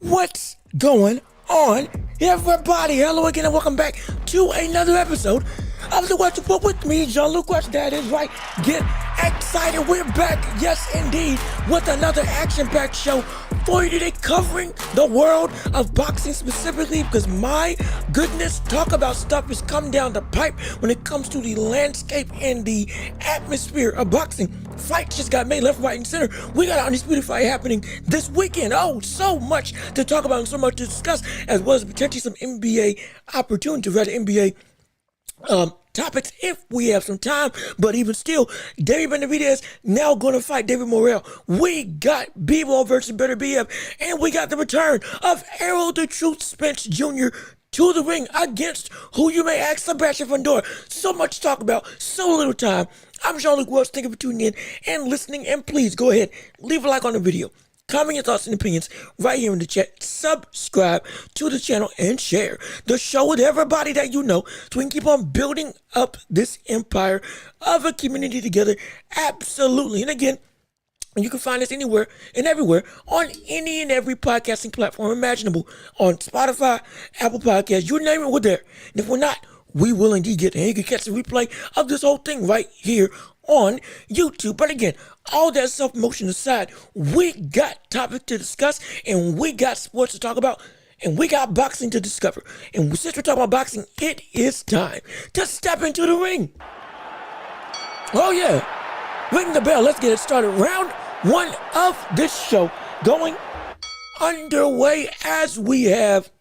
What's going on, everybody? Hello again and welcome back to another episode of the Welch Report with me, Jean-Luc Welch. That is right. Get excited. We're back, yes indeed, with another action-packed show for you today, covering the world of boxing specifically, because my goodness, talk about stuff has come down the pipe when it comes to the landscape and the atmosphere of boxing. Fights just got made left, right, and center. We got an undisputed fight happening this weekend. Oh, so much to talk about and so much to discuss, as well as potentially some NBA opportunities, rather NBA topics if we have some time. But even still, David Beterbiev now going to fight David Morrell. We got Bivol versus Beterbiev, and we got the return of Errol the Truth Spence Jr. to the ring against who you may ask, Sebastian Fundora. So much to talk about, so little time. I'm Jean-Luc Welch. Thank you for tuning in and listening, and please go ahead, leave a like on the video. Comment your thoughts and opinions right here in the chat. Subscribe to the channel and share the show with everybody that you know so we can keep on building up this empire of a community together. Absolutely. And again, you can find us anywhere and everywhere on any and every podcasting platform imaginable. On Spotify, Apple Podcasts, you name it, we're there. And if we're not, we will indeed get there. And you can catch the replay of this whole thing right here on YouTube. But again, all that self-promotion aside, we got topics to discuss, and we got sports to talk about, and we got boxing to discover. And since we're talking about boxing, it is time to step into the ring. Oh yeah, ring the bell. Let's get it started. Round one of this show going underway as we have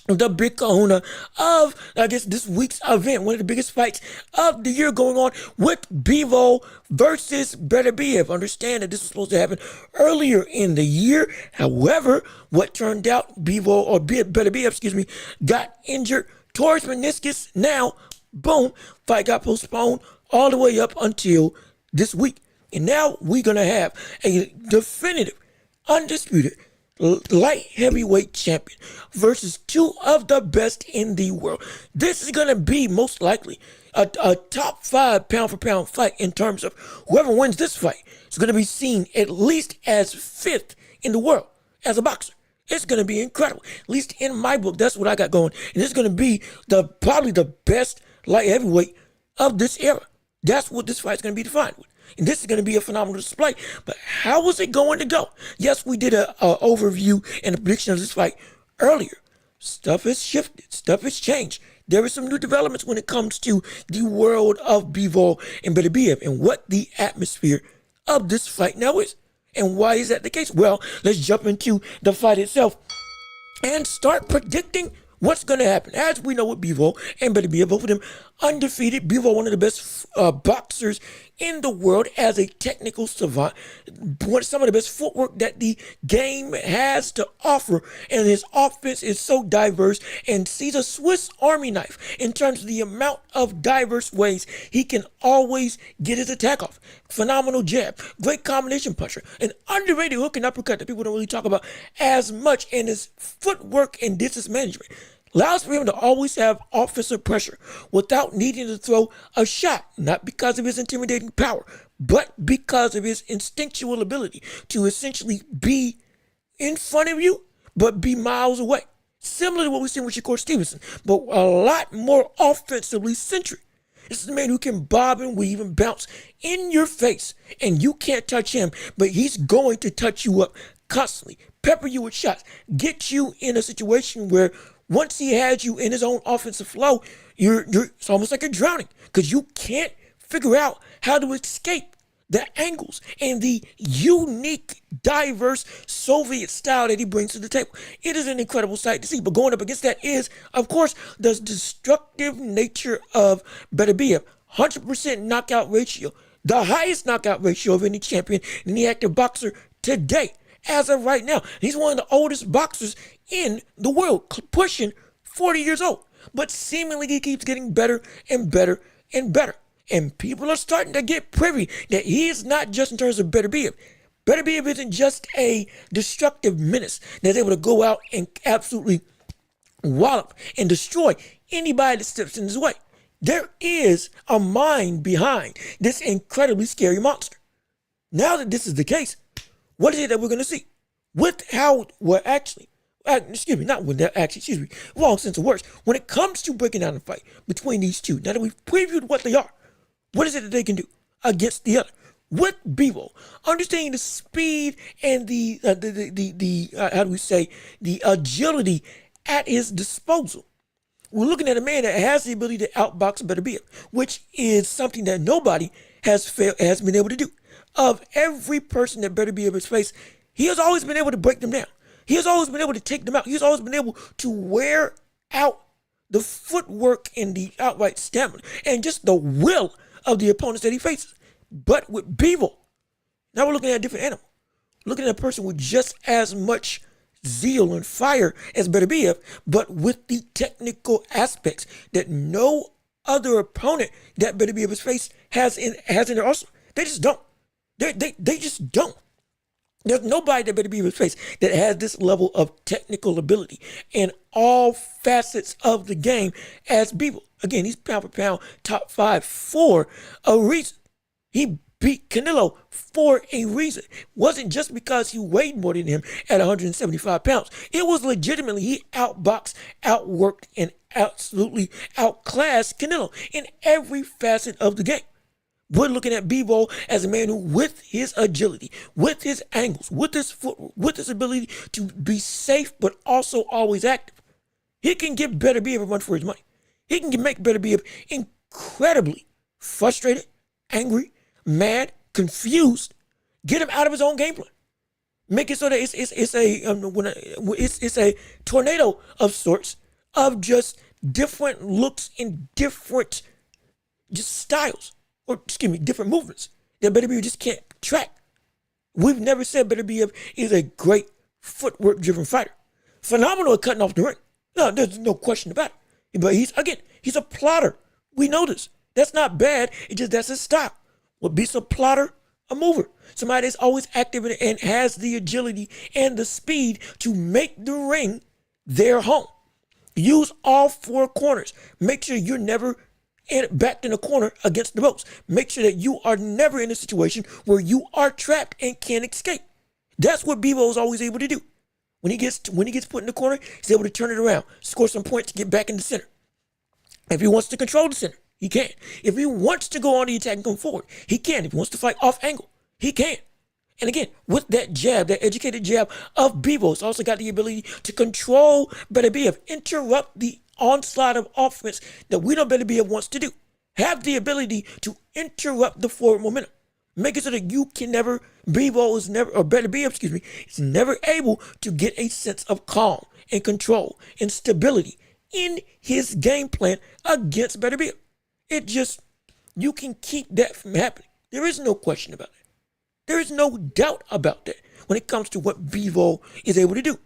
the big kahuna of, I guess, this week's event, one of the biggest fights of the year going on with Bivol versus Beterbiev. Understand that this was supposed to happen earlier in the year. However, what turned out, Beterbiev, got injured towards meniscus. Now, boom, fight got postponed all the way up until this week. And now we're going to have a definitive, undisputed light heavyweight champion versus two of the best in the world. This is going to be most likely a top 5 pound for pound fight in terms of whoever wins this fight is going to be seen at least as 5th in the world as a boxer. It's going to be incredible. At least in my book, that's what I got going. And it's going to be probably the best light heavyweight of this era. That's what this fight is going to be defined with. And this is going to be a phenomenal display. But how is it going to go? Yes, we did an overview and a prediction of this fight earlier. Stuff has shifted. Stuff has changed. There are some new developments when it comes to the world of Bivol and Beterbiev and what the atmosphere of this fight now is. And why is that the case? Well, let's jump into the fight itself and start predicting what's going to happen. As we know with Bivol and Beterbiev, both of them undefeated. Bivol, one of the best boxers in the world as a technical savant. Some of the best footwork that the game has to offer. And his offense is so diverse and sees a Swiss Army knife in terms of the amount of diverse ways he can always get his attack off. Phenomenal jab. Great combination puncher. An underrated hook and uppercut that people don't really talk about as much. And his footwork and distance management allows for him to always have offensive pressure without needing to throw a shot, not because of his intimidating power, but because of his instinctual ability to essentially be in front of you, but be miles away. Similar to what we've seen with Shakur Stevenson, but a lot more offensively centric. This is a man who can bob and weave and bounce in your face, and you can't touch him, but he's going to touch you up constantly, pepper you with shots, get you in a situation where once he has you in his own offensive flow, it's almost like you're drowning because you can't figure out how to escape the angles and the unique, diverse Soviet style that he brings to the table. It is an incredible sight to see. But going up against that is, of course, the destructive nature of Beterbiev. 100% knockout ratio. The highest knockout ratio of any champion, any active boxer today, as of right now. He's one of the oldest boxers in the world, pushing 40 years old. But seemingly he keeps getting better and better and better. And people are starting to get privy that he is not just in terms of Beterbiev. Beterbiev isn't just a destructive menace that's able to go out and absolutely wallop and destroy anybody that steps in his way. There is a mind behind this incredibly scary monster. Now that this is the case, what is it that we're going to see? With how we're actually, wrong sense of words. When it comes to breaking down the fight between these two, now that we've previewed what they are, what is it that they can do against the other? With Bivol, understanding the speed and the agility at his disposal. We're looking at a man that has the ability to outbox Beterbiev, which is something that nobody has been able to do. Of every person that Beterbiev has faced, he has always been able to break them down. He has always been able to take them out. He has always been able to wear out the footwork and the outright stamina and just the will of the opponents that he faces. But with Bivol, now we're looking at a different animal. Looking at a person with just as much zeal and fire as Beterbiev, but with the technical aspects that no other opponent that Beterbiev has faced has in their arsenal. They just don't. They just don't. There's nobody that Beterbiev has faced that has this level of technical ability in all facets of the game as Bivol. Again, he's pound for pound top 5 for a reason. He beat Canelo for a reason. Wasn't just because he weighed more than him at 175 pounds. It was legitimately he outboxed, outworked, and absolutely outclassed Canelo in every facet of the game. We're looking at Bivol as a man who, with his agility, with his angles, with his footwork, with his ability to be safe but also always active, he can give Beterbiev a run for his money. He can make Beterbiev incredibly frustrated, angry, mad, confused, get him out of his own game plan. Make it so that it's a tornado of sorts of just different looks and different just styles. Or, different movements that Beterbiev just can't track. We've never said Beterbiev is a great footwork-driven fighter. Phenomenal at cutting off the ring. No, there's no question about it. But he's a plotter. We know this. That's not bad. It's just that's his style. What beats a plotter? A mover. Somebody that's always active and has the agility and the speed to make the ring their home. Use all 4 corners. Make sure you're never backed in a corner against the ropes. Make sure that you are never in a situation where you are trapped and can't escape. That's what Bivol is always able to do. When he gets put in the corner, he's able to turn it around, score some points, get back in the center. If he wants to control the center, he can. If he wants to go on the attack and come forward, he can. If he wants to fight off angle, he can. And again, with that jab, that educated jab of Bivol, he's also got the ability to control Beterbiev, interrupt the onslaught of offense that we know Beterbiev wants to do. Have the ability to interrupt the forward momentum. Make it so that you can never, Beterbiev, is never able to get a sense of calm and control and stability in his game plan against Beterbiev. You can keep that from happening. There is no question about it. There is no doubt about that when it comes to what Bivol is able to do.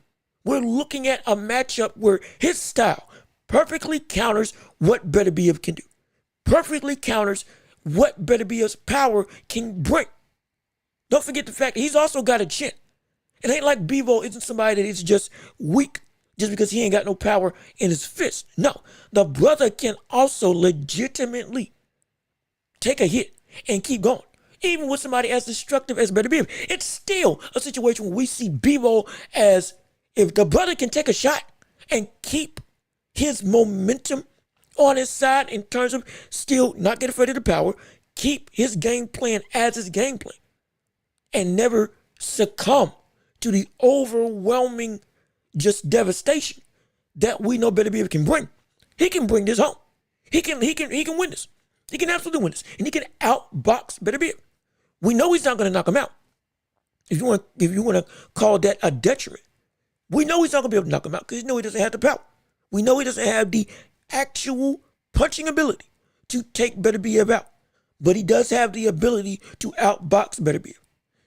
We're looking at a matchup where his style perfectly counters what Beterbiev can do. Perfectly counters what Beterbiev's power can bring. Don't forget the fact that he's also got a chin. It ain't like Bivol isn't somebody that is just weak just because he ain't got no power in his fist. No, the brother can also legitimately take a hit and keep going. Even with somebody as destructive as Beterbiev, it's still a situation where we see Bivol as If the brother can take a shot and keep his momentum on his side in terms of still not get afraid of the power, keep his game plan as his game plan, and never succumb to the overwhelming just devastation that we know Beterbiev can bring. He can bring this home. He can win this. He can absolutely win this. And he can outbox Beterbiev. We know he's not going to knock him out. If you want to call that a detriment, we know he's not going to be able to knock him out because we know he doesn't have the power. We know he doesn't have the actual punching ability to take Beterbiev out. But he does have the ability to outbox Beterbiev.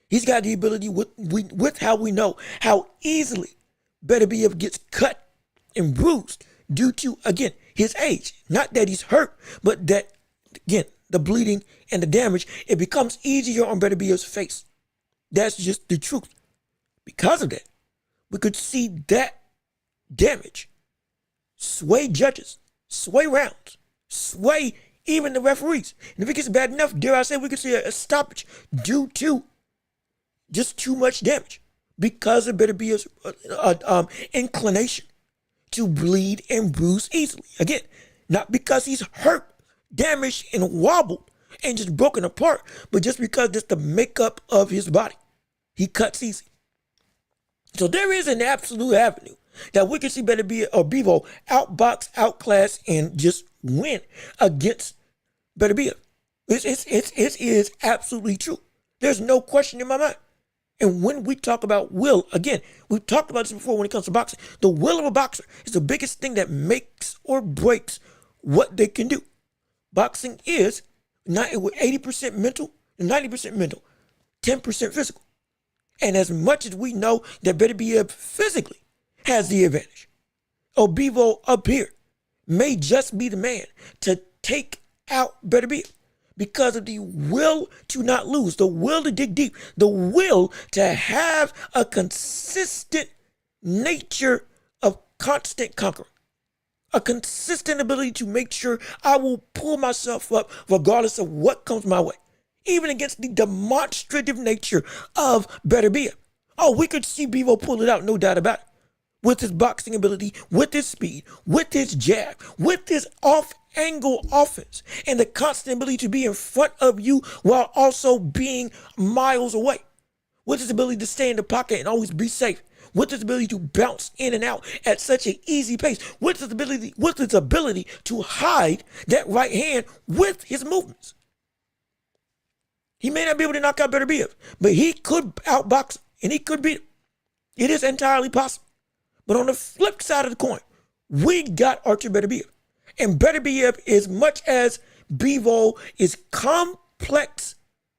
He's got the ability with how we know how easily Beterbiev gets cut and bruised due to, again, his age. Not that he's hurt, but that, again, the bleeding and the damage, it becomes easier on Beterbiev's face. That's just the truth. Because of that, we could see that damage sway judges, sway rounds, sway even the referees. And if it gets bad enough, dare I say, we could see a stoppage due to just too much damage because of Beterbiev's inclination to bleed and bruise easily. Again, not because he's hurt, damaged, and wobbled and just broken apart, but just because it's the makeup of his body. He cuts easy. So there is an absolute avenue that we can see Beterbiev or Bivol outbox, outclass, and just win against Beterbiev. It is absolutely true. There's no question in my mind. And when we talk about will, again, we've talked about this before when it comes to boxing. The will of a boxer is the biggest thing that makes or breaks what they can do. Boxing is 80% mental and 90% mental, 10% physical. And as much as we know that Beterbiev physically has the advantage, Bivol up here may just be the man to take out Beterbiev because of the will to not lose, the will to dig deep, the will to have a consistent nature of constant conquering, a consistent ability to make sure I will pull myself up regardless of what comes my way, even against the demonstrative nature of Beterbiev. Oh, we could see Bivol pull it out, no doubt about it. With his boxing ability, with his speed, with his jab, with his off-angle offense, and the constant ability to be in front of you while also being miles away. With his ability to stay in the pocket and always be safe. With his ability to bounce in and out at such an easy pace. With his ability to hide that right hand with his movements. He may not be able to knock out Beterbiev, but he could outbox him and he could beat him. It is entirely possible. But on the flip side of the coin, we got Artur Beterbiev. And Beterbiev, as much as Bivol is complex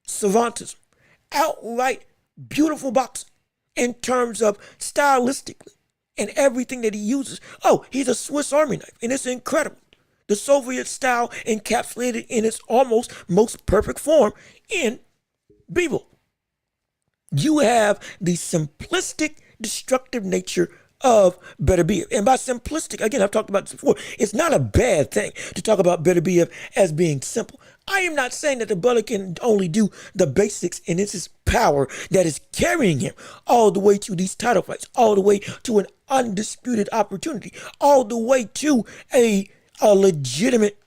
savantism, outright beautiful boxing in terms of stylistically and everything that he uses. Oh, he's a Swiss Army knife, and it's incredible. The Soviet style encapsulated in its almost most perfect form in Bivol. You have the simplistic, destructive nature of Beterbiev. And by simplistic, again, I've talked about this before, it's not a bad thing to talk about Beterbiev as being simple. I am not saying that the brother can only do the basics and it's his power that is carrying him all the way to these title fights, all the way to an undisputed opportunity, all the way to a legitimate,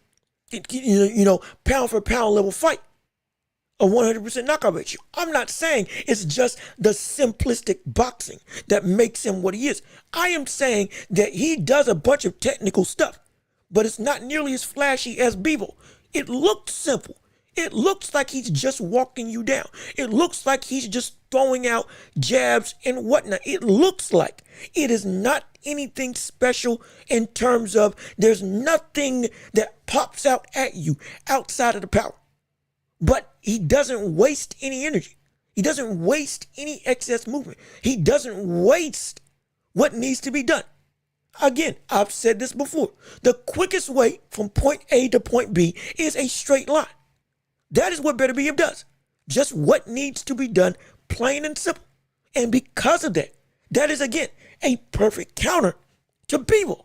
pound for pound level fight. A 100% knockout ratio. I'm not saying it's just the simplistic boxing that makes him what he is. I am saying that he does a bunch of technical stuff, but it's not nearly as flashy as Bivol. It looks simple. It looks like he's just walking you down. It looks like he's just throwing out jabs and whatnot. It looks like it is not anything special in terms of there's nothing that pops out at you outside of the power. But he doesn't waste any energy. He doesn't waste any excess movement. He doesn't waste what needs to be done. Again, I've said this before. The quickest way from point A to point B is a straight line. That is what Beterbiev does. Just what needs to be done, plain and simple. And because of that, that is, again, a perfect counter to Bivol.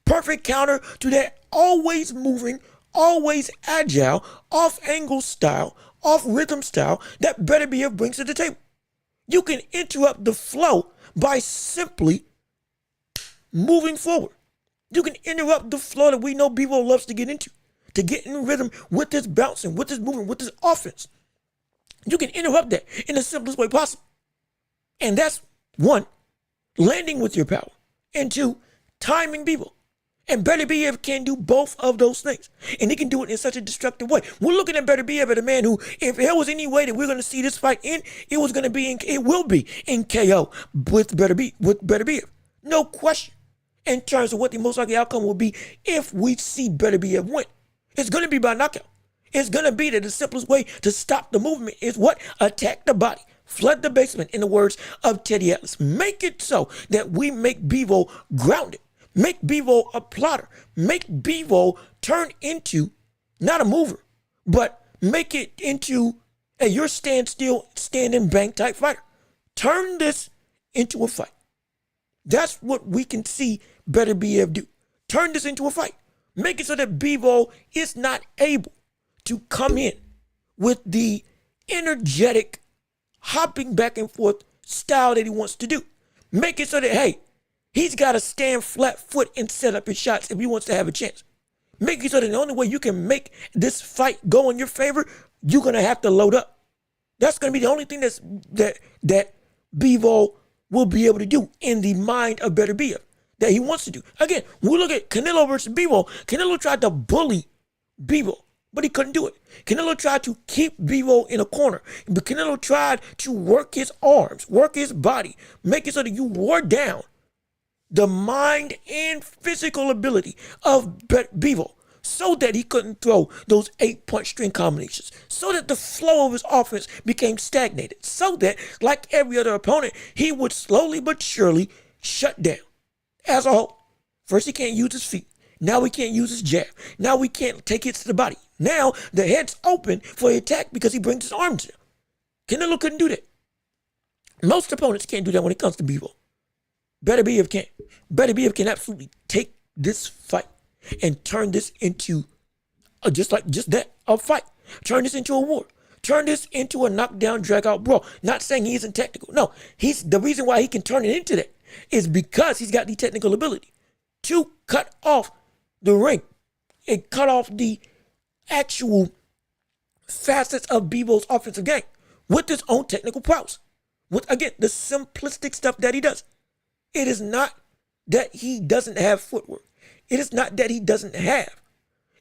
Perfect counter to that always moving, always agile, off-angle style, off-rhythm style that Beterbiev brings to the table. You can interrupt the flow by simply moving forward. You can interrupt the flow that we know Bivol loves to get into, to get in rhythm with his bouncing, with his movement, with his offense. You can interrupt that in the simplest way possible. And that's one, landing with your power, and two, timing Bivol. And Beterbiev can do both of those things. And he can do it in such a destructive way. We're looking at Beterbiev as a man who, if there was any way that we're going to see this fight in, it will be in KO with Beterbiev. No question. In terms of what the most likely outcome will be if we see Beterbiev win. It's going to be by knockout. It's going to be that the simplest way to stop the movement is what? Attack the body. Flood the basement, in the words of Teddy Atlas. Make it so that we make Bivol grounded. Make Bivol a plotter. Make Bivol turn into not a mover, but make it into a you're stand still, stand and bang type fighter. Turn this into a fight. That's what we can see Beterbiev do. Turn this into a fight. Make it so that Bivol is not able to come in with the energetic hopping back and forth style that he wants to do. Make it so that, hey, he's got to stand flat foot and set up his shots if he wants to have a chance. Make it so that the only way you can make this fight go in your favor, you're going to have to load up. That's going to be the only thing that Bivol will be able to do in the mind of Beterbiev that he wants to do. Again, we look at Canelo versus Bivol. Canelo tried to bully Bivol, but he couldn't do it. Canelo tried to keep Bivol in a corner, but Canelo tried to work his arms, work his body, make it so that you wore down the mind and physical ability of Bivol so that he couldn't throw those 8-punch string combinations, so that the flow of his offense became stagnated, so that, like every other opponent, he would slowly but surely shut down as a whole. First, he can't use his feet. Now he can't use his jab. Now we can't take hits to the body. Now the head's open for the attack because he brings his arms down. Canelo couldn't do that. Most opponents can't do that when it comes to Bivol. Beterbiev can. Beterbiev can absolutely take this fight and turn this into a fight. Turn this into a war. Turn this into a knockdown, drag out brawl. Not saying he isn't technical. No, the reason why he can turn it into that is because he's got the technical ability to cut off the ring and cut off the actual facets of Bivol's offensive game with his own technical prowess. With, again, the simplistic stuff that he does. It is not that he doesn't have footwork. It is not that he doesn't have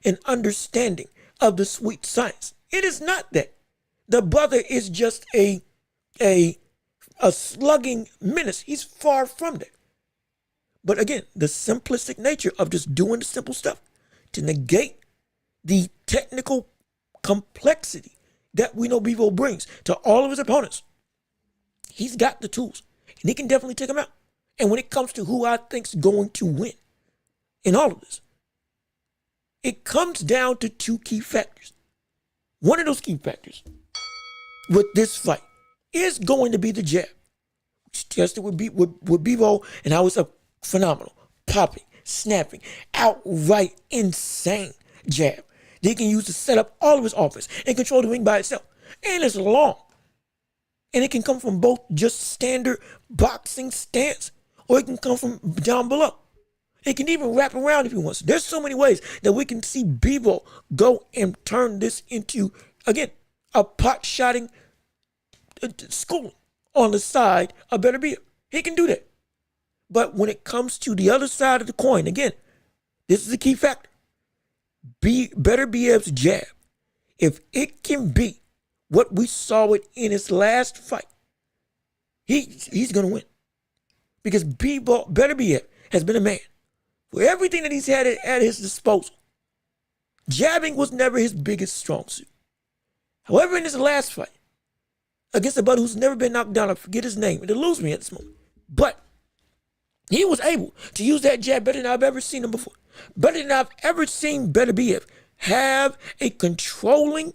an understanding of the sweet science. It is not that. The brother is just a slugging menace. He's far from that. But again, the simplistic nature of just doing the simple stuff to negate the technical complexity that we know Bivol brings to all of his opponents. He's got the tools, and he can definitely take them out. And when it comes to who I think's going to win in all of this, it comes down to two key factors. One of those key factors with this fight is going to be the jab. We tested with Bivol, and how it's a phenomenal, popping, snapping, outright insane jab that he can use to set up all of his offense and control the ring by itself. And it's long. And it can come from both just standard boxing stance, or it can come from down below. It can even wrap around if he wants. There's so many ways that we can see Bivol go and turn this into, again, a pot-shotting school on the side of Beterbiev. He can do that. But when it comes to the other side of the coin, again, this is a key factor. Beterbiev's jab, if it can be what we saw it in his last fight, he's going to win. Because Beterbiev has been a man for everything that he's had at his disposal. Jabbing was never his biggest strong suit. However, in his last fight, against a brother who's never been knocked down, I forget his name, it'll lose me at this moment. But he was able to use that jab better than I've ever seen him before. Better than I've ever seen Beterbiev have a controlling,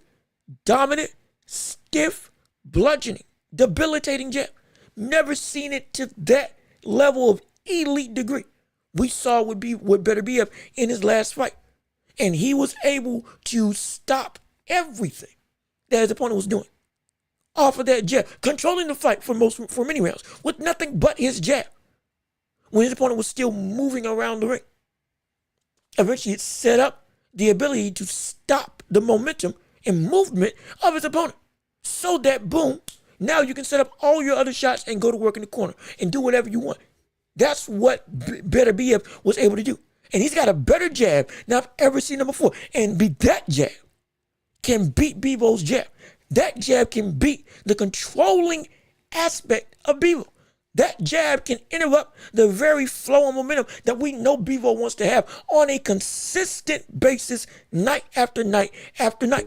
dominant, stiff, bludgeoning, debilitating jab. Never seen it to that level of elite degree. We saw would be with Beterbiev in his last fight. And he was able to stop everything that his opponent was doing off of that jab, controlling the fight for many rounds with nothing but his jab. when his opponent was still moving around the ring. Eventually, it set up the ability to stop the momentum and movement of his opponent. So that, boom, now you can set up all your other shots and go to work in the corner and do whatever you want. That's what Beterbiev was able to do. And he's got a better jab than I've ever seen him before. And that jab can beat Bivol's jab. That jab can beat the controlling aspect of Bivol. That jab can interrupt the very flow and momentum that we know Bivol wants to have on a consistent basis, night after night after night.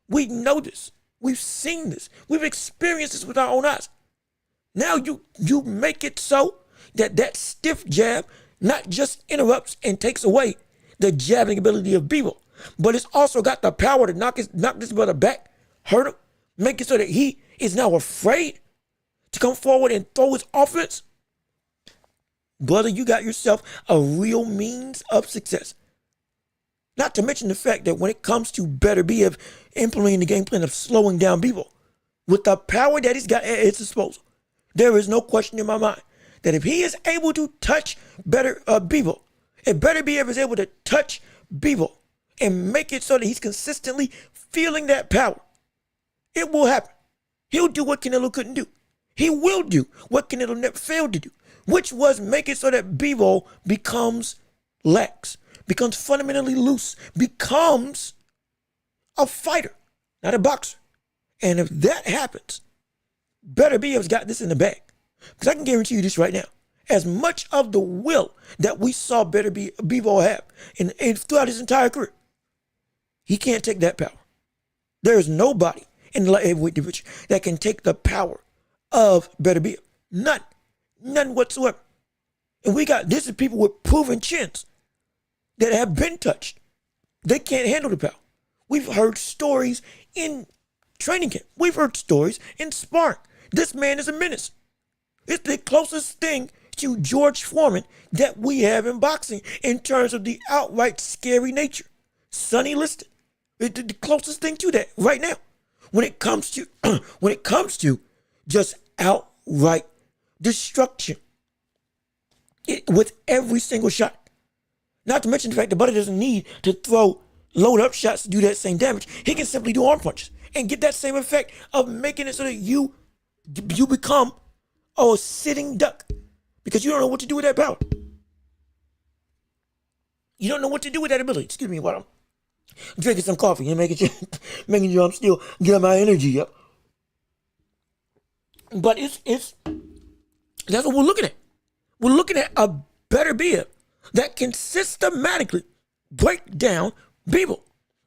We know this. We've seen this. We've experienced this with our own eyes. Now you make it so that stiff jab not just interrupts and takes away the jabbing ability of Bivol, but it's also got the power to knock this brother back, hurt him, make it so that he is now afraid to come forward and throw his offense. Brother, you got yourself a real means of success. Not to mention the fact that when it comes to Beterbiev implementing the game plan of slowing down Bivol, with the power that he's got at his disposal, there is no question in my mind that if he is able to touch Bivol, if Beterbiev is able to touch Bivol and make it so that he's consistently feeling that power, it will happen. He'll do what Canelo couldn't do. He will do what Canelo never failed to do, which was make it so that Bivol becomes lax, becomes fundamentally loose, becomes a fighter, not a boxer. And if that happens, Beterbiev's got this in the bag. Because I can guarantee you this right now. As much of the will that we saw Bivol have throughout his entire career, he can't take that power. There is nobody in the light heavyweight division that can take the power of Beterbiev. None. None whatsoever. And this is people with proven chins that have been touched. They can't handle the power. We've heard stories in training camp. We've heard stories in sparring. This man is a menace. It's the closest thing to George Foreman that we have in boxing in terms of the outright scary nature. Sonny Liston. It's the closest thing to that right now. When it comes to just outright destruction with every single shot. Not to mention the fact that Butter doesn't need to load up shots to do that same damage. He can simply do arm punches and get that same effect of making it so that you become a sitting duck because you don't know what to do with that power. You don't know what to do with that ability. Excuse me while I'm drinking some coffee and making sure I'm still getting my energy up. But that's what we're looking at. We're looking at a Beterbiev that can systematically break down Bivol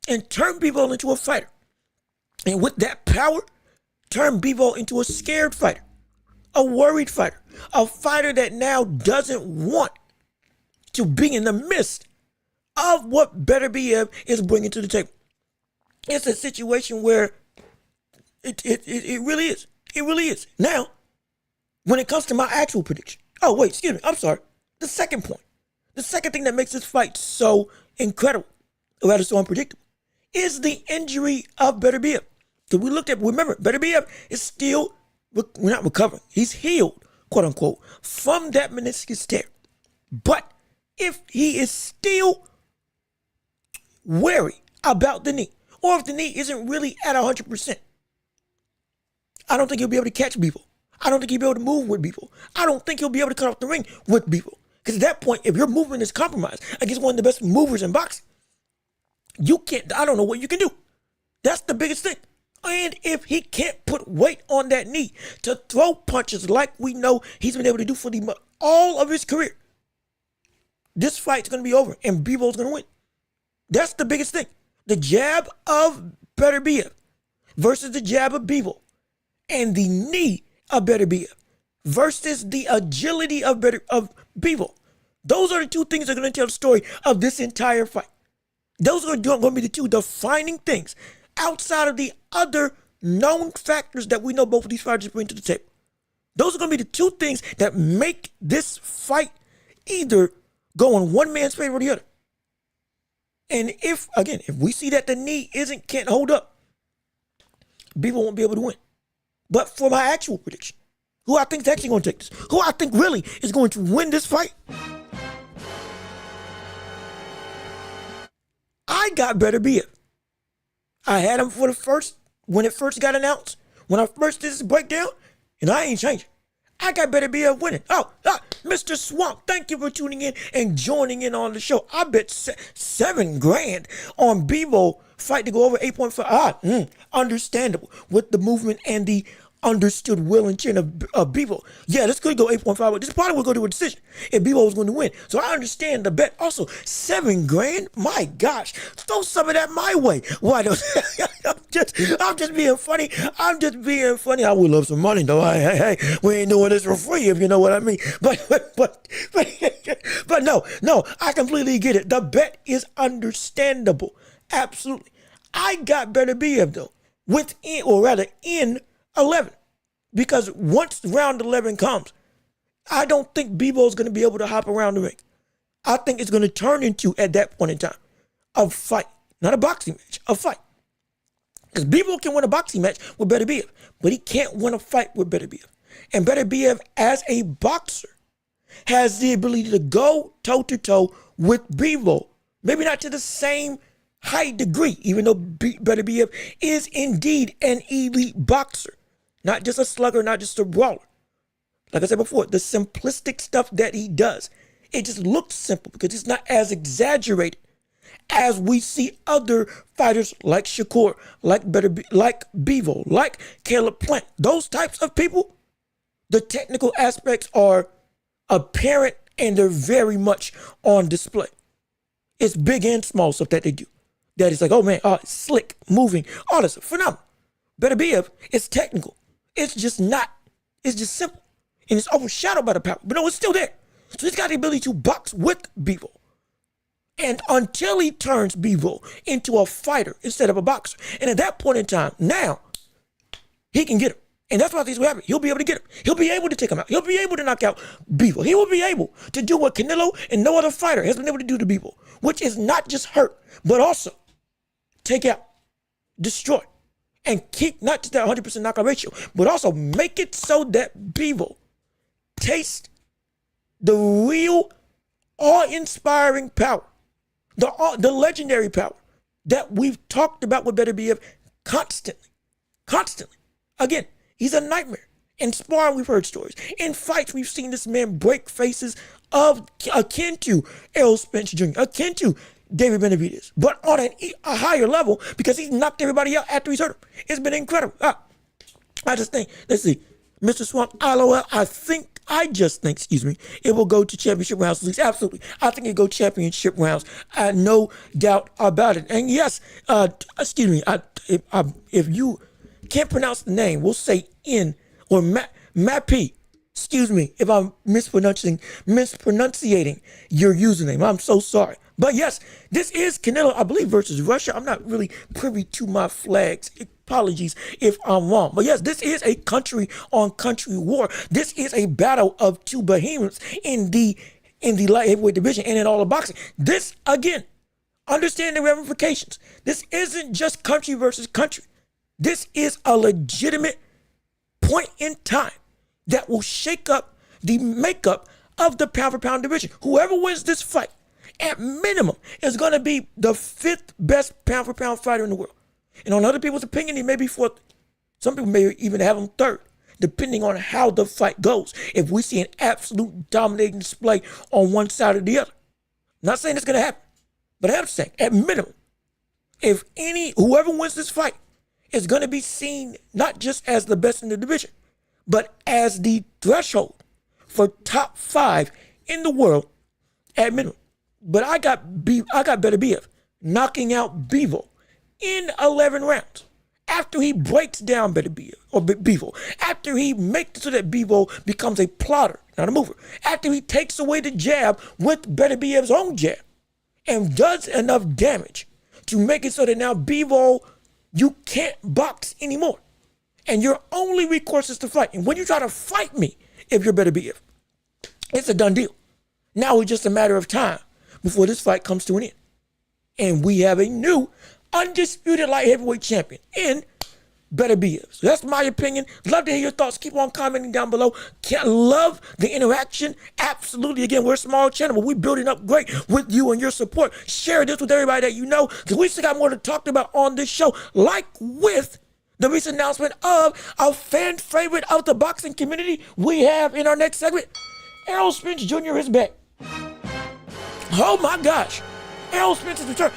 and turn Bivol into a fighter. And with that power, turn Bivol into a scared fighter, a worried fighter, a fighter that now doesn't want to be in the midst of what Beterbiev is bringing to the table. It's a situation where it really is. It really is. Now, when it comes to my actual prediction, I'm sorry. The second point, the second thing that makes this fight so incredible, or rather so unpredictable, is the injury of Beterbiev. So remember, Beterbiev is still, we're not recovering. He's healed, quote unquote, from that meniscus tear. But if he is still wary about the knee, or if the knee isn't really at 100%, I don't think he'll be able to catch Bivol. I don't think he'll be able to move with Bivol. I don't think he'll be able to cut off the ring with Bivol. Because at that point, if your movement is compromised against one of the best movers in boxing, I don't know what you can do. That's the biggest thing. And if he can't put weight on that knee to throw punches like we know he's been able to do for all of his career, this fight's going to be over and Bivol's going to win. That's the biggest thing. The jab of Beterbiev versus the jab of Bivol, and the knee of Beterbiev versus the agility of Bivol. Those are the two things that are going to tell the story of this entire fight. Those are going to be the two defining things outside of the other known factors that we know both of these fighters bring to the table. Those are going to be the two things that make this fight either go in one man's favor or the other. And if we see that the knee can't hold up, Bivol won't be able to win. But for my actual prediction, who I think is actually going to take this, who I think really is going to win this fight, I got Beterbiev. I had him for when it first got announced, when I first did this breakdown, and I ain't changing. I got Beterbiev winning. Mr. Swamp, thank you for tuning in and joining in on the show. I bet $7,000 on Bivol fight to go over 8.5. Understandable with the movement and the understood will and chin of Bivol. Yeah, this could go 8.5. This probably will go to a decision if Bivol was going to win. So I understand the bet. Also, $7,000. My gosh, throw some of that my way. Why don't I'm just being funny. I'm just being funny. I would love some money though. Hey, we ain't doing this for free, if you know what I mean. But no, I completely get it. The bet is understandable. Absolutely. I got Beterbiev though, in 11, because once round 11 comes, I don't think Bivol is going to be able to hop around the ring. I think it's going to turn into, at that point in time, a fight, not a boxing match, a fight. Because Bivol can win a boxing match with Beterbiev, but he can't win a fight with Beterbiev. And Beterbiev, as a boxer, has the ability to go toe-to-toe with Bivol. Maybe not to the same high degree, even though Beterbiev is indeed an elite boxer. Not just a slugger, not just a brawler. Like I said before, the simplistic stuff that he does, it just looks simple because it's not as exaggerated as we see other fighters like Shakur, like Bivol, like Caleb Plant. Those types of people, the technical aspects are apparent and they're very much on display. It's big and small stuff that they do. That is like, oh man, slick, moving, all this stuff. Phenomenal. Beterbiev is technical. It's just simple. And it's overshadowed by the power. But no, it's still there. So he's got the ability to box with Bivol. And until he turns Bivol into a fighter instead of a boxer. And at that point in time, now, he can get him. And that's what I think is what happen. He'll be able to get him. He'll be able to take him out. He'll be able to knock out Bivol. He will be able to do what Canelo and no other fighter has been able to do to Bivol, which is not just hurt, but also take out, destroy, and keep not just that 100% knockout ratio, but also make it so that Bivol tastes the real awe-inspiring power, the legendary power that we've talked about with Beterbiev constantly. Again, he's a nightmare. In sparring, we've heard stories. In fights, we've seen this man break faces akin to Errol Spence Jr., akin to David Benavidez, but on a higher level because he's knocked everybody out after he's hurt him. It's been incredible. I just think, let's see, Mr. Swamp, I just think, it will go to championship rounds at least. Absolutely. I think it go championship rounds. No doubt about it. And yes, if you can't pronounce the name, we'll say Mappy. Excuse me if I'm mispronouncing your username. I'm so sorry. But yes, this is Canelo, I believe, versus Russia. I'm not really privy to my flags. Apologies if I'm wrong. But yes, this is a country on country war. This is a battle of two behemoths in the light heavyweight division and in all of boxing. This, again, understand the ramifications. This isn't just country versus country. This is a legitimate point in time that will shake up the makeup of the pound for pound division. Whoever wins this fight, at minimum, is going to be the 5th best pound for pound fighter in the world. And on other people's opinion, he may be 4th. Some people may even have him 3rd, depending on how the fight goes. If we see an absolute dominating display on one side or the other. Not saying it's going to happen, but I'm saying, at minimum, whoever wins this fight is going to be seen not just as the best in the division, but as the threshold for top 5 in the world at minimum. But I got Beterbiev knocking out Bivol in 11 rounds. After he breaks down Bivol, after he makes it so that Bivol becomes a plotter, not a mover, after he takes away the jab with Beterbiev's own jab and does enough damage to make it so that now Bivol, you can't box anymore. And your only recourse is to fight. And when you try to fight me, if you're Beterbiev, it's a done deal. Now it's just a matter of time before this fight comes to an end. And we have a new undisputed light heavyweight champion in Beterbiev. So that's my opinion. Love to hear your thoughts. Keep on commenting down below. Love the interaction. Absolutely. Again, we're a small channel, but we're building up great with you and your support. Share this with everybody that you know, because we still got more to talk about on this show, like with the recent announcement of a fan favorite of the boxing community we have in our next segment. Errol Spence Jr. is back. Oh my gosh. Errol Spence is returned.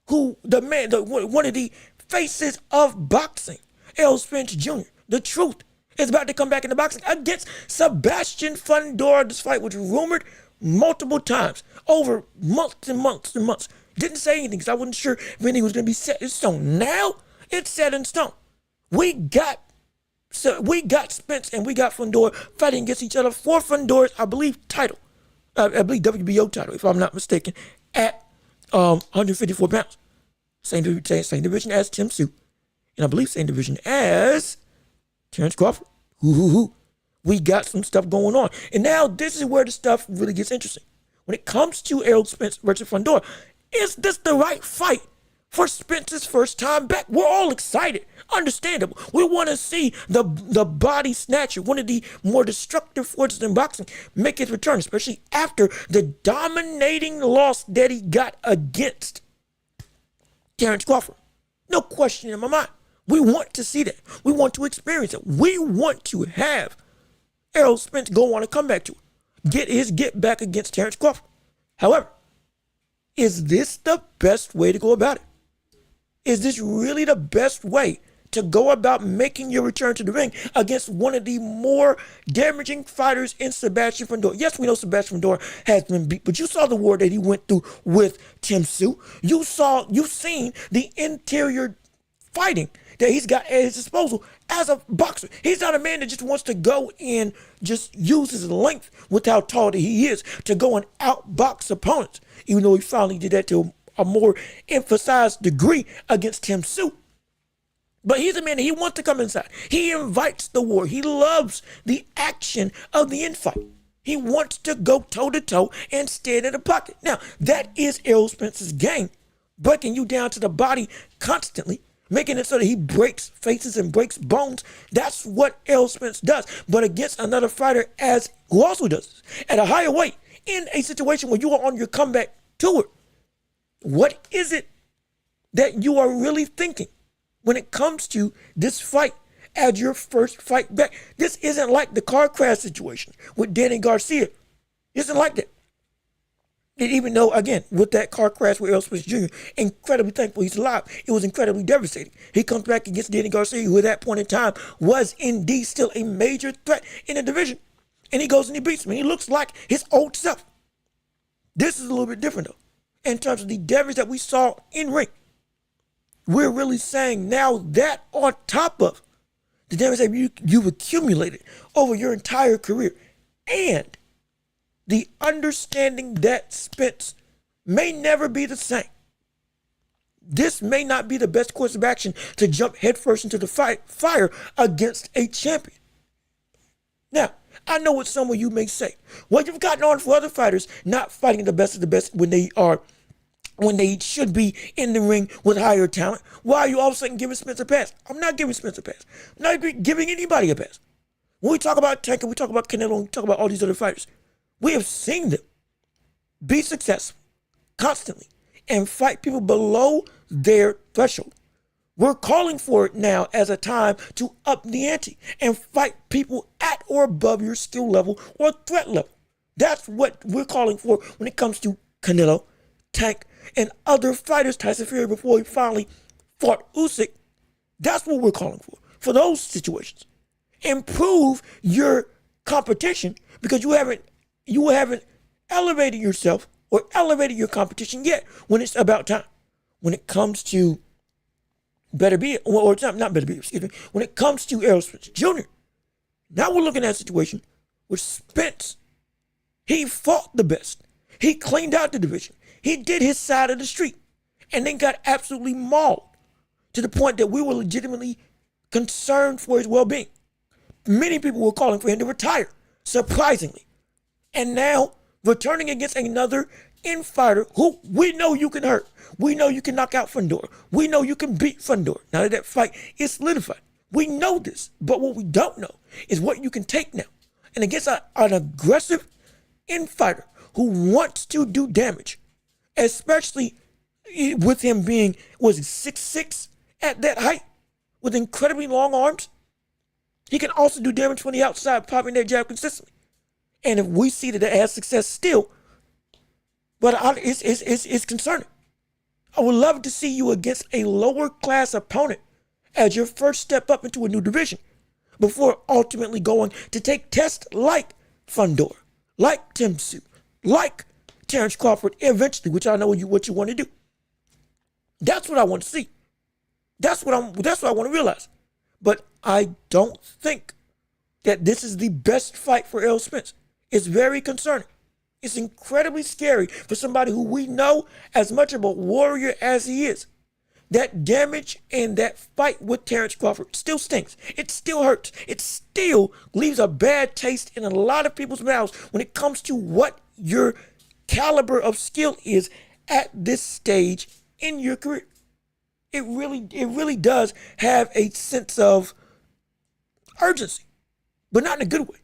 One of the faces of boxing, Errol Spence Jr., the truth, is about to come back into boxing against Sebastian Fundora. This fight was rumored multiple times over months and months and months. Didn't say anything because I wasn't sure if anything was going to be set in stone. Now it's set in stone. We got Spence and we got Fundora fighting against each other for Fundora's, I believe, title. I believe WBO title, if I'm not mistaken, at 154 pounds. Same division as Tim Tszyu. And I believe same division as Terrence Crawford. We got some stuff going on. And now this is where the stuff really gets interesting. When it comes to Errol Spence versus Fundora, is this the right fight for Spence's first time back? We're all excited. Understandable. We want to see the body snatcher, one of the more destructive forces in boxing, make his return, especially after the dominating loss that he got against Terrence Crawford. No question in my mind. We want to see that. We want to experience it. We want to have Errol Spence go on a comeback tour, get back against Terrence Crawford. However, is this the best way to go about it? Is this really the best way to go about making your return to the ring against one of the more damaging fighters in Sebastian Fundora? Yes, we know Sebastian Fundora has been beat, but you saw the war that he went through with Tim Tszyu. You've seen the interior fighting that he's got at his disposal as a boxer. He's not a man that just wants to go and just use his length with how tall that he is to go and outbox opponents, even though he finally did that to a more emphasized degree against Tim Tszyu. But he's a man that he wants to come inside. He invites the war. He loves the action of the infight. He wants to go toe-to-toe and stand in the pocket. Now, that is Errol Spence's game, breaking you down to the body constantly, making it so that he breaks faces and breaks bones. That's what Errol Spence does. But against another fighter who also does this, at a higher weight, in a situation where you are on your comeback tour, what is it that you are really thinking when it comes to this fight as your first fight back? This isn't like the car crash situation with Danny Garcia. It isn't like that. And even though, again, with that car crash with Errol Spence Jr., incredibly thankful he's alive, it was incredibly devastating. He comes back against Danny Garcia, who at that point in time was indeed still a major threat in the division. And he goes and he beats him. And he looks like his old self. This is a little bit different, though, in terms of the damage that we saw in ring. We're really saying now that on top of the damage that you've accumulated over your entire career and the understanding that Spence may never be the same. This may not be the best course of action to jump headfirst into the fire against a champion. Now, I know what some of you may say. Well, you've gotten on for other fighters not fighting the best of the best when they should be in the ring with higher talent. Why are you all of a sudden giving Spence a pass? I'm not giving Spence a pass. I'm not giving anybody a pass. When we talk about Tank and we talk about Canelo and we talk about all these other fighters, we have seen them be successful constantly and fight people below their threshold. We're calling for it now as a time to up the ante and fight people at or above your skill level or threat level. That's what we're calling for when it comes to Canelo, Tank, and other fighters, Tyson Fury before he finally fought Usyk. That's what we're calling for those situations. Improve your competition because you haven't elevated yourself or elevated your competition yet when it's about time. When it comes to Beterbiev, or not Beterbiev, excuse me, when it comes to Errol Spence Jr., now we're looking at a situation where Spence, he fought the best. He cleaned out the division. He did his side of the street and then got absolutely mauled to the point that we were legitimately concerned for his well-being. Many people were calling for him to retire, surprisingly. And now, returning against another infighter who we know you can hurt. We know you can knock out Fundora. We know you can beat Fundora. Now that fight is solidified. We know this, but what we don't know is what you can take now. And against an aggressive infighter who wants to do damage, especially with him being, was he 6'6" at that height, with incredibly long arms, he can also do damage from the outside, popping that jab consistently. And if we see that it has success still, but it's concerning. I would love to see you against a lower class opponent as your first step up into a new division before ultimately going to take tests like Fundora, like Tim Tszyu, like Terrence Crawford eventually, which I know what you want to do. That's what I want to see. That's what I want to realize. But I don't think that this is the best fight for Errol Spence. It's very concerning. It's incredibly scary for somebody who we know as much of a warrior as he is. That damage and that fight with Terrence Crawford still stings. It still hurts. It still leaves a bad taste in a lot of people's mouths when it comes to what your caliber of skill is at this stage in your career. It really does have a sense of urgency, but not in a good way.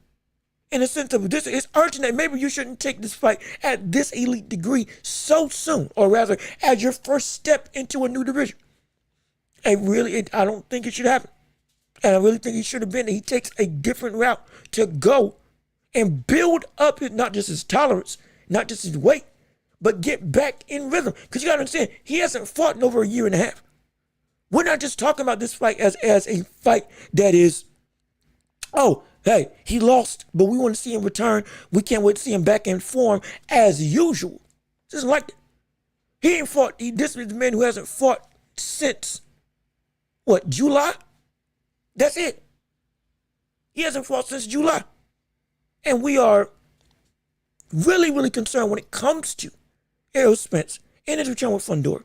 In a sense of this, it's urgent that maybe you shouldn't take this fight at this elite degree so soon, or rather, as your first step into a new division. I don't think it should happen. And I really think he should have been. He takes a different route to go and build up not just his tolerance, not just his weight, but get back in rhythm. Because you got to understand, he hasn't fought in over a year and a half. We're not just talking about this fight as a fight that is, oh, hey, he lost, but we want to see him return. We can't wait to see him back in form as usual. Just like that. He ain't fought. This is the man who hasn't fought since, July? That's it. He hasn't fought since July. And we are really, really concerned when it comes to Errol Spence in his return with Fundora.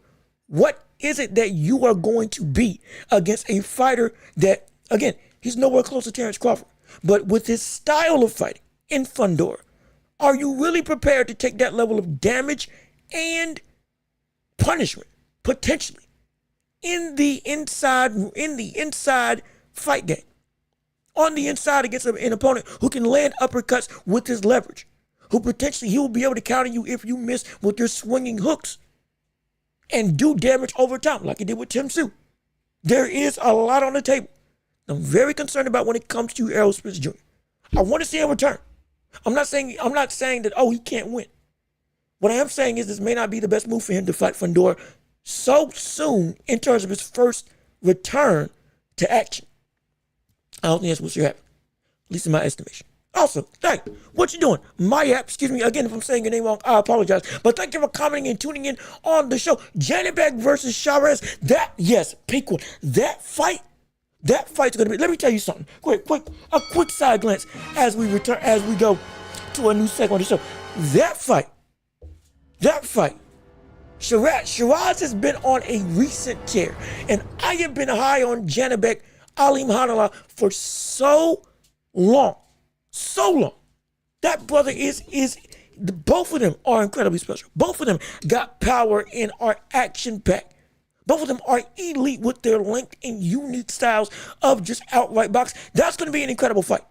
What is it that you are going to be against a fighter that, again, he's nowhere close to Terrence Crawford, but with his style of fighting in Fundora, are you really prepared to take that level of damage and punishment, potentially, in the inside fight game? On the inside against an opponent who can land uppercuts with his leverage, who potentially he will be able to counter you if you miss with your swinging hooks and do damage over time like he did with Tim Tszyu. There is a lot on the table. I'm very concerned about when it comes to Errol Spence Jr. I want to see him return. I'm not saying that, he can't win. What I am saying is this may not be the best move for him to fight Fundora so soon in terms of his first return to action. I don't think that's what should happen, at least in my estimation. Also, hey, what you doing? My app, excuse me, again, if I'm saying your name wrong, I apologize. But thank you for commenting and tuning in on the show. Beterbiev versus Chavez. Peak one. That fight's going to be, let me tell you something. A quick side glance as we go to a new segment of the show. That fight, Shiraz has been on a recent tear, and I have been high on Beterbiev Ali Mahanala for so long. That brother both of them are incredibly special. Both of them got power and are action-packed. Both of them are elite with their length and unique styles of just outright box. That's going to be an incredible fight.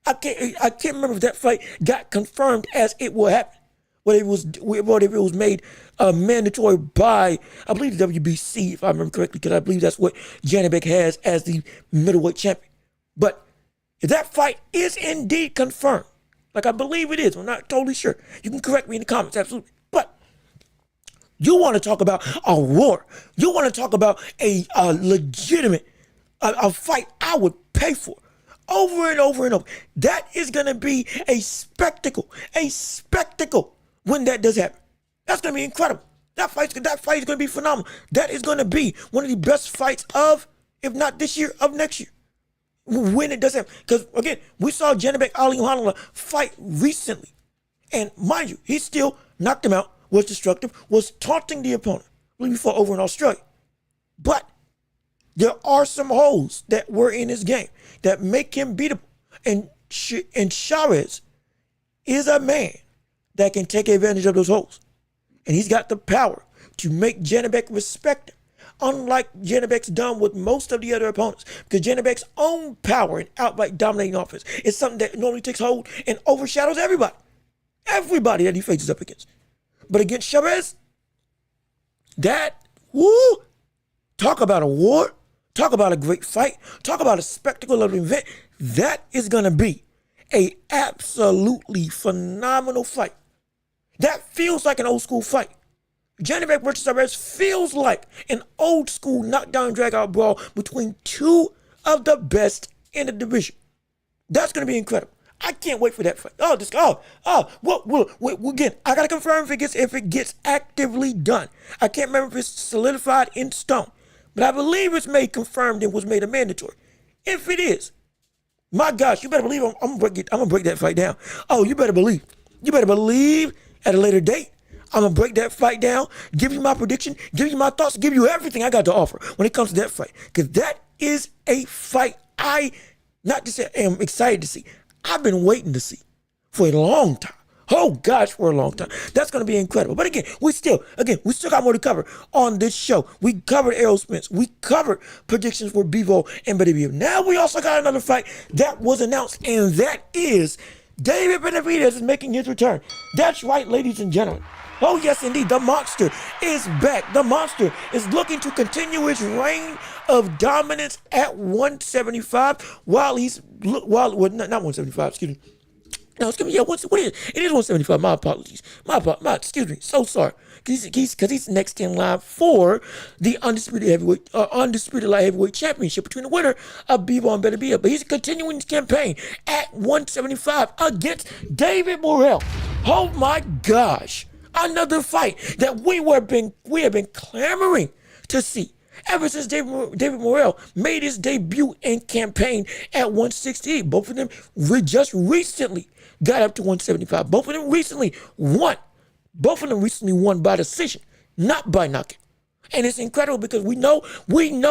I can't remember if that fight got confirmed as it will happen. Whether it was made mandatory by, I believe, the WBC, if I remember correctly, because I believe that's what Beterbiev has as the middleweight champion. But if that fight is indeed confirmed, like I believe it is, I'm not totally sure. You can correct me in the comments, absolutely. But you want to talk about a war. You want to talk about a legitimate a fight I would pay for over and over and over. That is going to be a spectacle when that does happen. That's going to be incredible. That fight is going to be phenomenal. That is going to be one of the best fights of, if not this year, of next year. When it does happen. Because, again, we saw Beterbiev Ali Mahanala fight recently. And mind you, he still knocked him out, was destructive, was taunting the opponent. Before over in Australia. But there are some holes that were in his game that make him beatable. And Chavez is a man that can take advantage of those holes. And he's got the power to make Janibek respect him. Unlike Janibek's done with most of the other opponents. Because Janibek's own power and outright dominating offense is something that normally takes hold and overshadows everybody. Everybody that he faces up against. But against Chavez, talk about a war, talk about a great fight, talk about a spectacle of an event. That is going to be a absolutely phenomenal fight. That feels like an old school fight. Janibek versus Chavez feels like an old school knockdown drag out brawl between two of the best in the division. That's going to be incredible. I can't wait for that fight. Again, I gotta confirm if it gets actively done. I can't remember if it's solidified in stone, but I believe it's made confirmed and was made a mandatory. If it is, my gosh, you better believe I'm gonna break that fight down. Oh, you better believe. You better believe at a later date, I'm gonna break that fight down, give you my prediction, give you my thoughts, give you everything I got to offer when it comes to that fight. Because that is a fight I am excited to see. I've been waiting to see for a long time. Oh gosh, for a long time. That's going to be incredible. But again, we still got more to cover on this show. We covered Errol Spence. We covered predictions for Bivol and Beterbiev. Now we also got another fight that was announced, and that is David Beterbiev is making his return. That's right, ladies and gentlemen. Oh yes, indeed, the monster is back. The monster is looking to continue his reign of dominance at 175 not 175, excuse me. No, excuse me, yeah, what is it? It is 175, my apologies. Excuse me, so sorry. Because he's next in line for the undisputed light heavyweight championship between the winner of Bivol and Beterbiev. But he's continuing his campaign at 175 against David Morrell. Oh my gosh. Another fight that we have been clamoring to see ever since David Morrell made his debut in campaign at 168. Both of them just recently got up to 175. Both of them recently won. Both of them recently won by decision, not by knockout. And it's incredible because we know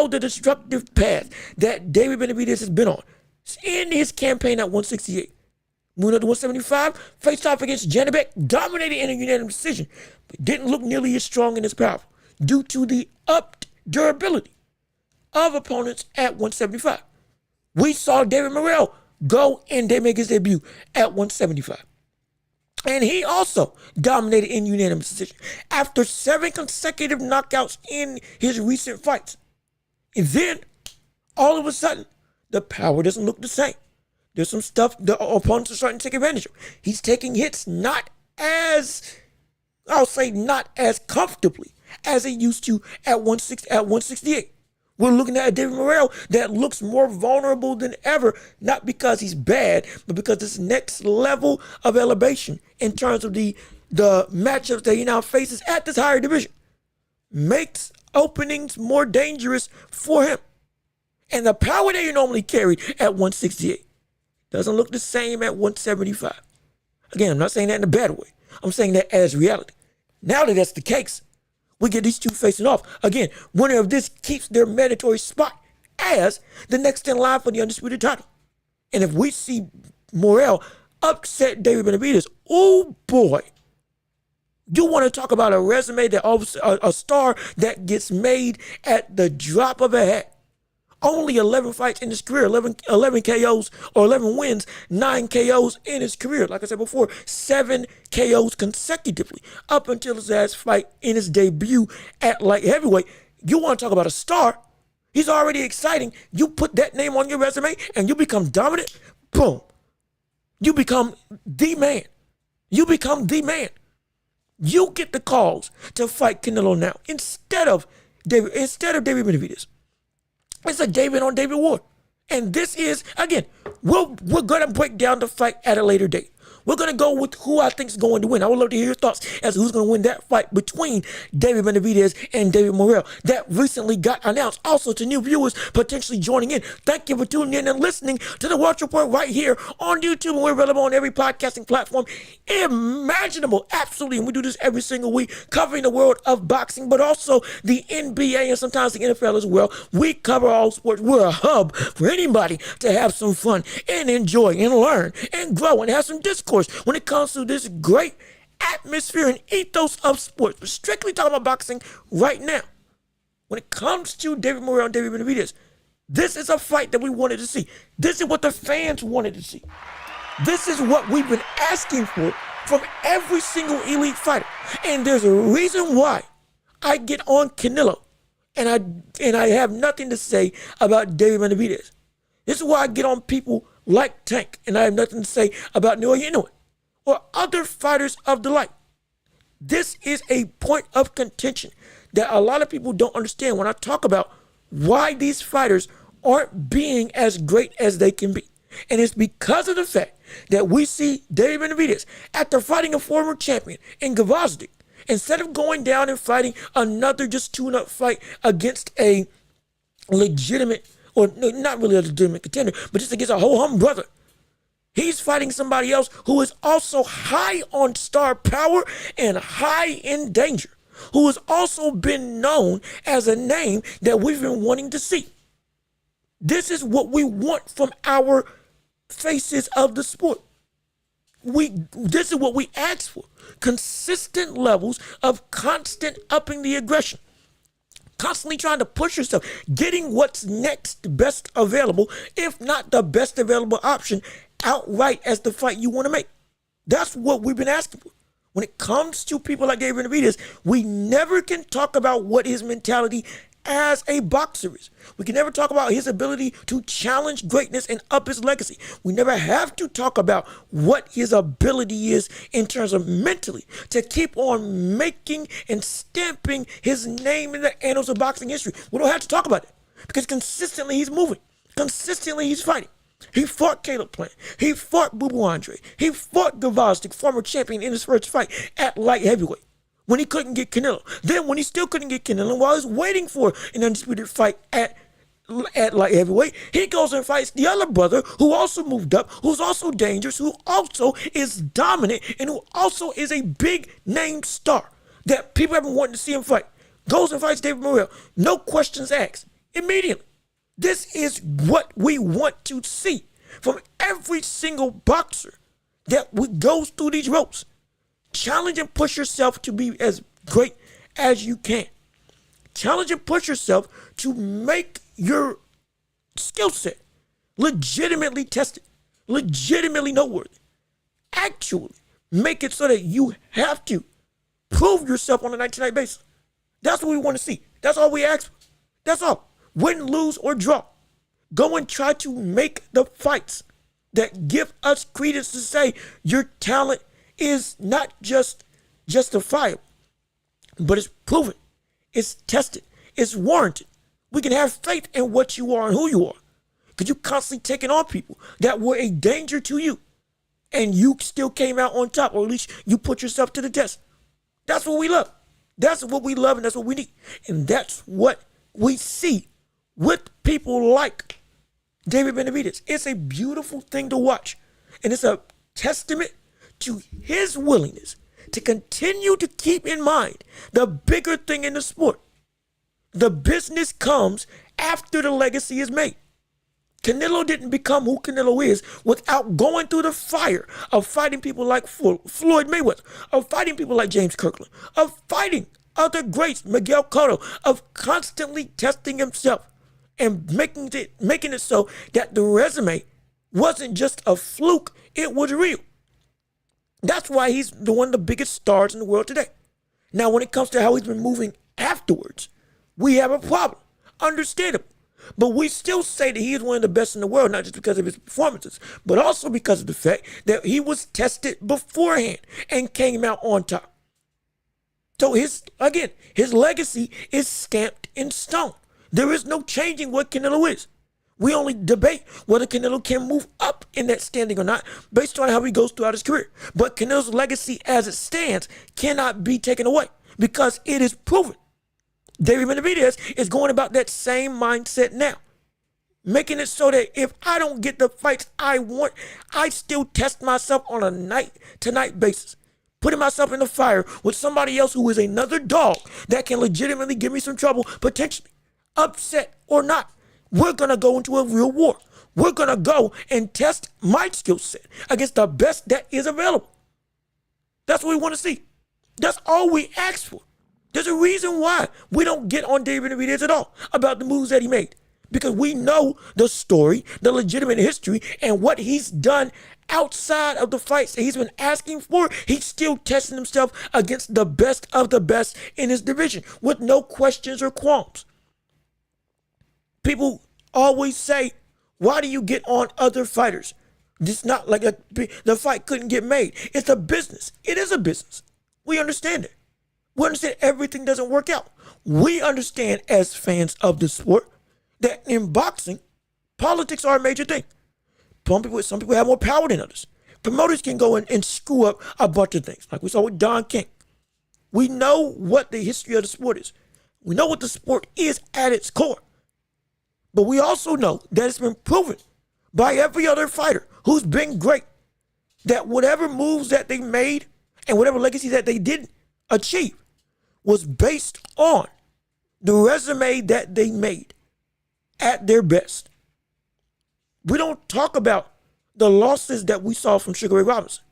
the destructive path that David Beterbiev has been on in his campaign at 168. Moving up to 175, faced off against Janibek, dominated in a unanimous decision, but didn't look nearly as strong and as powerful due to the upped durability of opponents at 175. We saw David Morrell go and make his debut at 175. And he also dominated in unanimous decision after 7 consecutive knockouts in his recent fights. And then, all of a sudden, the power doesn't look the same. There's some stuff the opponents are starting to take advantage of. He's taking hits not as comfortably as he used to at 168. We're looking at a David Morrell that looks more vulnerable than ever, not because he's bad, but because this next level of elevation in terms of the matchups that he now faces at this higher division makes openings more dangerous for him. And the power that he normally carried at 168 doesn't look the same at 175. Again, I'm not saying that in a bad way. I'm saying that as reality. Now that that's the case, we get these two facing off. Again, winner of this keeps their mandatory spot as the next in line for the undisputed title. And if we see Morrell upset David Beterbiev, oh boy, you want to talk about a resume that a star that gets made at the drop of a hat. Only 11 fights in his career, 11 KOs or 11 wins, 9 KOs in his career. Like I said before, 7 KOs consecutively up until his last fight in his debut at light heavyweight. You want to talk about a star? He's already exciting. You put that name on your resume and you become dominant. Boom. You become the man. You become the man. You get the calls to fight Canelo now instead of David Beterbiev. It's a David on David war. And this is, again, we're going to break down the fight at a later date. We're going to go with who I think is going to win. I would love to hear your thoughts as to who's going to win that fight between David Beterbiev and David Morrell that recently got announced. Also, to new viewers potentially joining in, thank you for tuning in and listening to the Welch Report right here on YouTube. And we're available on every podcasting platform imaginable. Absolutely. And we do this every single week, covering the world of boxing, but also the NBA and sometimes the NFL as well. We cover all sports. We're a hub for anybody to have some fun and enjoy and learn and grow and have some discourse when it comes to this great atmosphere and ethos of sports. But strictly talking about boxing right now, when it comes to David Morrell and David Beterbiev, this is a fight that we wanted to see. This is what the fans wanted to see. This is what we've been asking for from every single elite fighter. And there's a reason why I get on Canelo and I have nothing to say about David Beterbiev. This is why I get on people like Tank and I have nothing to say about Noah Inoue or other fighters of the like. This is a point of contention that a lot of people don't understand when I talk about why these fighters aren't being as great as they can be. And it's because of the fact that we see David Beterbiev, after fighting a former champion in Gvozdyk, instead of going down and fighting another just tune-up fight against a legitimate, or not really a legitimate contender, but just against a ho-hum brother, he's fighting somebody else who is also high on star power and high in danger, who has also been known as a name that we've been wanting to see. This is what we want from our faces of the sport. This is what we ask for. Consistent levels of constant upping the aggression. Constantly trying to push yourself, getting what's next best available, if not the best available option, outright as the fight you want to make. That's what we've been asking for. When it comes to people like David Beterbiev, we never can talk about what his mentality as a boxer is. We can never talk about his ability to challenge greatness and up his legacy. We never have to talk about what his ability is in terms of mentally to keep on making and stamping his name in the annals of boxing history. We don't have to talk about it because consistently he's moving. Consistently he's fighting. He fought Caleb Plant. He fought Bivol Andre. He fought Gvozdyk, former champion, in his first fight at light heavyweight, when he couldn't get Canelo. Then when he still couldn't get Canelo, while he's waiting for an undisputed fight at light heavyweight, he goes and fights the other brother who also moved up, who's also dangerous, who also is dominant, and who also is a big name star that people have been wanting to see him fight. Goes and fights David Morrell. No questions asked. Immediately. This is what we want to see from every single boxer that goes through these ropes. Challenge and push yourself to be as great as you can. Challenge and push yourself to make your skill set legitimately tested, legitimately noteworthy. Actually make it so that you have to prove yourself on a night-to-night basis. That's what we want to see. That's all we ask for. That's all. Win, lose, or draw. Go and try to make the fights that give us credence to say your talent is not just justifiable, but it's proven, it's tested, it's warranted. We can have faith in what you are and who you are, because you constantly taking on people that were a danger to you, and you still came out on top, or at least you put yourself to the test. That's what we love. That's what we love, and that's what we need. And that's what we see with people like David Beterbiev. It's a beautiful thing to watch, and it's a testament to his willingness to continue to keep in mind the bigger thing in the sport. The business comes after the legacy is made. Canelo didn't become who Canelo is without going through the fire of fighting people like Floyd Mayweather, of fighting people like James Kirkland, of fighting other greats, Miguel Cotto, of constantly testing himself and making it so that the resume wasn't just a fluke, it was real. That's why he's one of the biggest stars in the world today. Now, when it comes to how he's been moving afterwards, we have a problem. Understandable. But we still say that he is one of the best in the world, not just because of his performances, but also because of the fact that he was tested beforehand and came out on top. So his legacy is stamped in stone. There is no changing what Canelo is. We only debate whether Canelo can move up in that standing or not based on how he goes throughout his career. But Canelo's legacy as it stands cannot be taken away because it is proven. David Beterbiev is going about that same mindset now, making it so that if I don't get the fights I want, I still test myself on a night-to-night basis, putting myself in the fire with somebody else who is another dog that can legitimately give me some trouble, potentially, upset or not. We're going to go into a real war. We're going to go and test my skill set against the best that is available. That's what we want to see. That's all we ask for. There's a reason why we don't get on David Beterbiev at all about the moves that he made. Because we know the story, the legitimate history, and what he's done outside of the fights that he's been asking for. He's still testing himself against the best of the best in his division with no questions or qualms. People always say, why do you get on other fighters? It's not like the fight couldn't get made. It's a business. It is a business. We understand it. We understand everything doesn't work out. We understand as fans of the sport that in boxing, politics are a major thing. Some people have more power than others. Promoters can go in and screw up a bunch of things, like we saw with Don King. We know what the history of the sport is. We know what the sport is at its core. But we also know that it's been proven by every other fighter who's been great that whatever moves that they made and whatever legacy that they did achieve was based on the resume that they made at their best. We don't talk about the losses that we saw from Sugar Ray Robinson.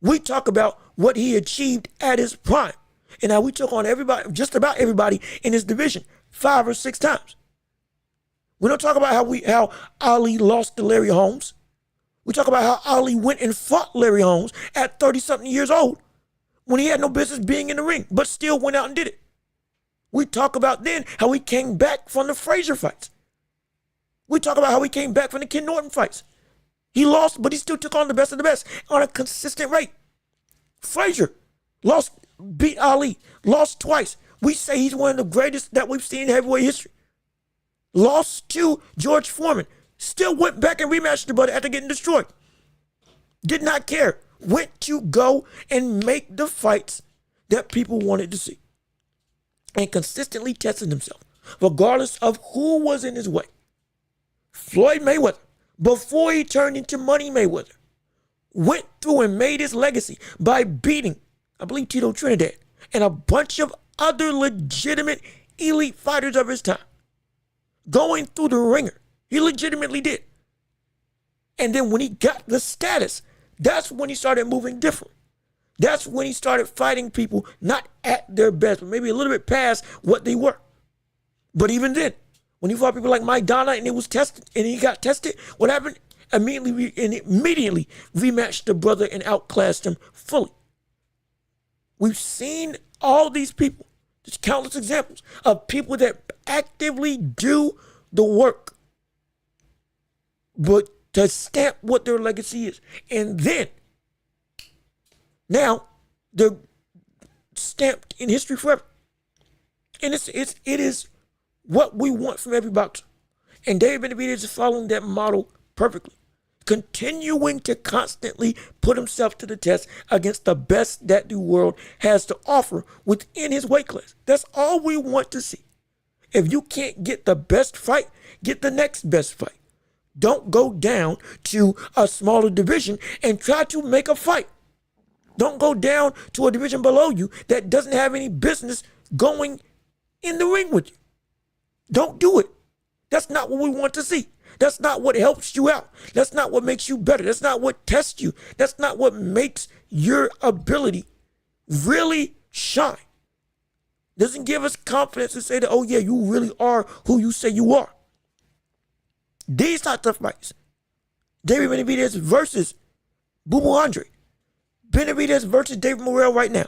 We talk about what he achieved at his prime and how we took on everybody, just about everybody in his division 5 or 6 times. We don't talk about how Ali lost to Larry Holmes. We talk about how Ali went and fought Larry Holmes at 30-something years old when he had no business being in the ring, but still went out and did it. We talk about then how he came back from the Frazier fights. We talk about how he came back from the Ken Norton fights. He lost, but he still took on the best of the best on a consistent rate. Frazier beat Ali, lost twice. We say he's one of the greatest that we've seen in heavyweight history. Lost to George Foreman. Still went back and rematched the brother after getting destroyed. Did not care. Went to go and make the fights that people wanted to see. And consistently tested himself, regardless of who was in his way. Floyd Mayweather, before he turned into Money Mayweather, went through and made his legacy by beating, I believe, Tito Trinidad and a bunch of other legitimate elite fighters of his time. Going through the ringer. He legitimately did. And then when he got the status, that's when he started moving different. That's when he started fighting people not at their best, but maybe a little bit past what they were. But even then, when he fought people like Mike Donna and it was tested and he got tested, what happened? Immediately rematched the brother and outclassed him fully. We've seen all these people. There's countless examples of people that actively do the work, but to stamp what their legacy is. And then, now, they're stamped in history forever. And it is what we want from every boxer. And David Beterbiev is following that model perfectly. Continuing to constantly put himself to the test against the best that the world has to offer within his weight class. That's all we want to see. If you can't get the best fight, get the next best fight. Don't go down to a smaller division and try to make a fight. Don't go down to a division below you that doesn't have any business going in the ring with you. Don't do it. That's not what we want to see. That's not what helps you out. That's not what makes you better. That's not what tests you. That's not what makes your ability really shine. Doesn't give us confidence to say that, oh yeah, you really are who you say you are. These types of fights, David Beterbiev versus Bivol Andre, Beterbiev versus David Morrell right now.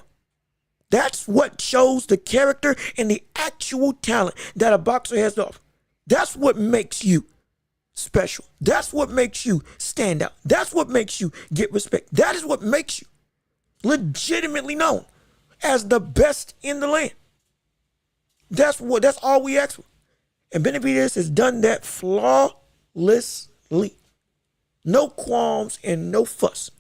That's what shows the character and the actual talent that a boxer has to offer. That's what makes you special. That's what makes you stand out. That's what makes you get respect. That is what makes you legitimately known as the best in the land. That's all we ask for. And Beterbiev has done that flawlessly. No qualms and no fuss.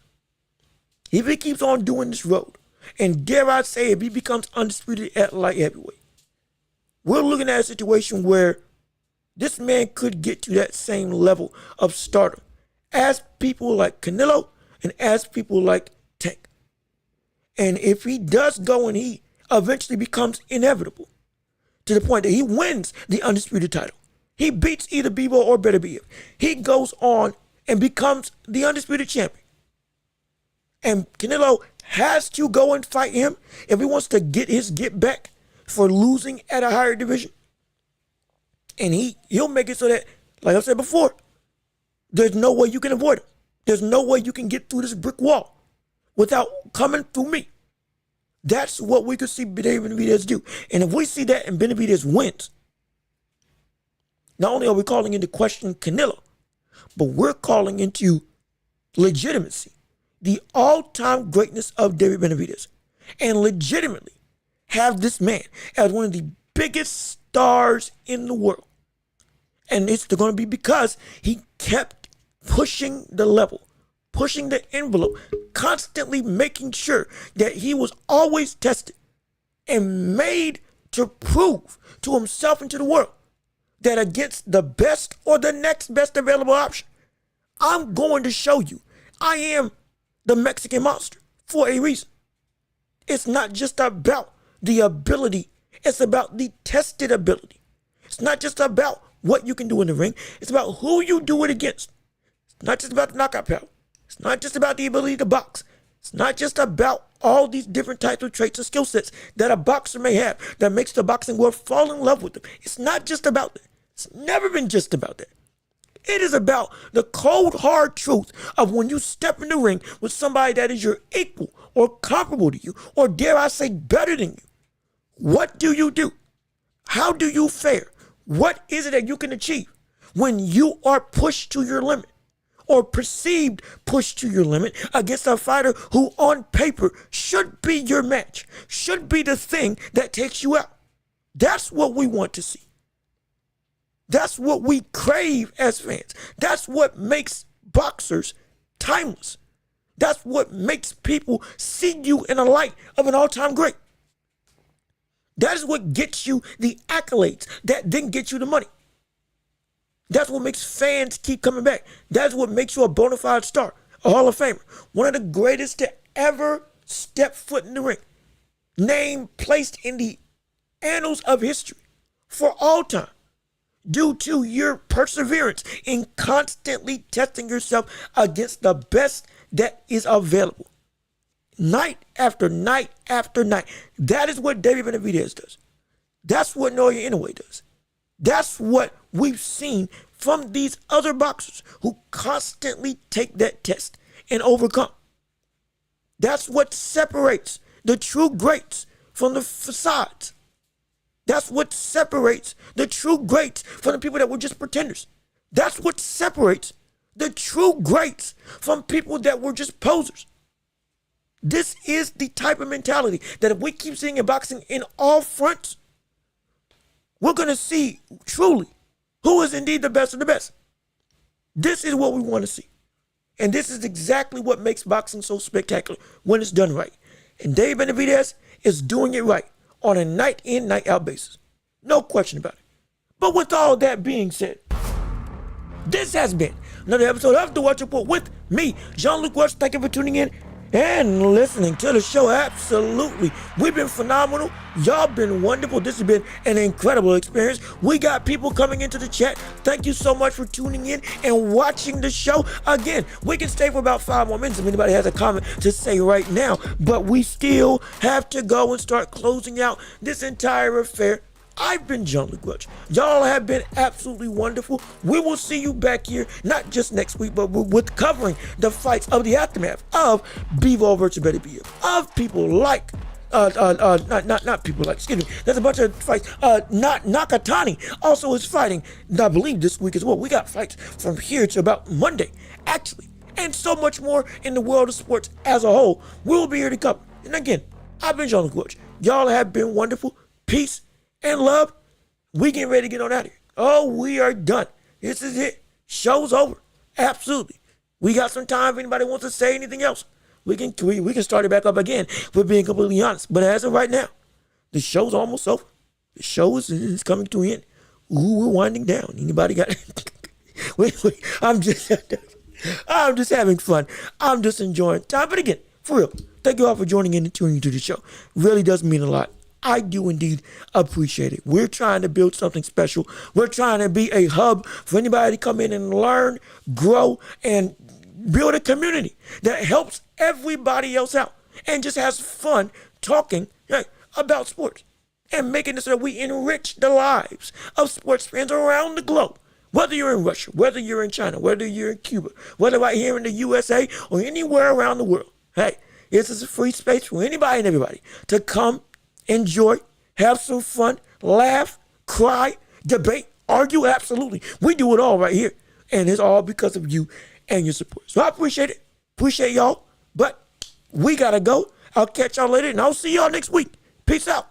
If he keeps on doing this road, and dare I say, if he becomes undisputed at light heavyweight, we're looking at a situation where this man could get to that same level of stardom as people like Canelo and as people like Tank. And if he does go and he eventually becomes inevitable to the point that he wins the undisputed title, he beats either Bivol or Beterbiev, he goes on and becomes the undisputed champion. And Canelo has to go and fight him if he wants to get his get back for losing at a higher division. And he'll make it so that, like I said before, there's no way you can avoid him. There's no way you can get through this brick wall without coming through me. That's what we could see Beterbiev do. And if we see that and Beterbiev wins, not only are we calling into question Canelo, but we're calling into legitimacy the all-time greatness of David Beterbiev, and legitimately have this man as one of the biggest stars in the world. And it's going to be because he kept pushing the level, pushing the envelope, constantly making sure that he was always tested and made to prove to himself and to the world that against the best or the next best available option, I'm going to show you I am the Mexican monster for a reason. It's not just about the ability, it's about the tested ability. It's not just about what you can do in the ring, it's about who you do it against. It's not just about the knockout power. It's not just about the ability to box. It's not just about all these different types of traits and skill sets that a boxer may have that makes the boxing world fall in love with them. It's not just about that. It's never been just about that. It is about the cold, hard truth of when you step in the ring with somebody that is your equal or comparable to you, or dare I say better than you. What do you do? How do you fare? What is it that you can achieve when you are pushed to your limit or perceived pushed to your limit against a fighter who on paper should be your match, should be the thing that takes you out? That's what we want to see. That's what we crave as fans. That's what makes boxers timeless. That's what makes people see you in a light of an all-time great. That is what gets you the accolades that then get you the money. That's what makes fans keep coming back. That's what makes you a bona fide star, a Hall of Famer, one of the greatest to ever step foot in the ring. Name placed in the annals of history for all time, due to your perseverance in constantly testing yourself against the best that is available. Night after night after night. That is what David Beterbiev does. That's what Noya Inoue does. That's what we've seen from these other boxers who constantly take that test and overcome. That's what separates the true greats from the facades. That's what separates the true greats from the people that were just pretenders. That's what separates the true greats from people that were just posers. This is the type of mentality that if we keep seeing in boxing in all fronts, we're going to see truly who is indeed the best of the best. This is what we want to see. And this is exactly what makes boxing so spectacular when it's done right. And David Beterbiev is doing it right on a night in, night out basis. No question about it. But with all that being said, this has been another episode of The Welch Report with me, Jean-Luc Welch. Thank you for tuning in and listening to the show. Absolutely. We've been phenomenal. Y'all been wonderful. This has been an incredible experience. We got people coming into the chat. Thank you so much for tuning in and watching the show. Again, we can stay for about 5 more minutes if anybody has a comment to say right now, but we still have to go and start closing out this entire affair. I've been Jean-Luc Welch. Y'all have been absolutely wonderful. We will see you back here, not just next week, but with covering the fights of the aftermath of Bivol versus Beterbiev, of people like, not people like, excuse me, there's a bunch of fights. Not Nakatani also is fighting, I believe this week as well. We got fights from here to about Monday, actually, and so much more in the world of sports as a whole. We'll be here to cover. And again, I've been Jean-Luc Welch. Y'all have been wonderful. Peace and love. We getting ready to get on out of here. Oh, we are done. This is it. Show's over. Absolutely. We got some time if anybody wants to say anything else. We can start it back up again, if we're being completely honest. But as of right now, the show's almost over. The show is coming to an end. Ooh, we're winding down. Anybody got wait, I'm just having fun. I'm just enjoying time. But again, for real, thank you all for joining in and tuning into the show. It really does mean a lot. I do indeed appreciate it. We're trying to build something special. We're trying to be a hub for anybody to come in and learn, grow, and build a community that helps everybody else out. and just has fun talking about sports and making it so that we enrich the lives of sports fans around the globe. Whether you're in Russia, whether you're in China, whether you're in Cuba, whether right here in the USA or anywhere around the world. Hey, this is a free space for anybody and everybody to come, enjoy, have some fun, laugh, cry, debate, argue. Absolutely. We do it all right here. And it's all because of you and your support. So I appreciate it. Appreciate y'all. But we got to go. I'll catch y'all later and I'll see y'all next week. Peace out.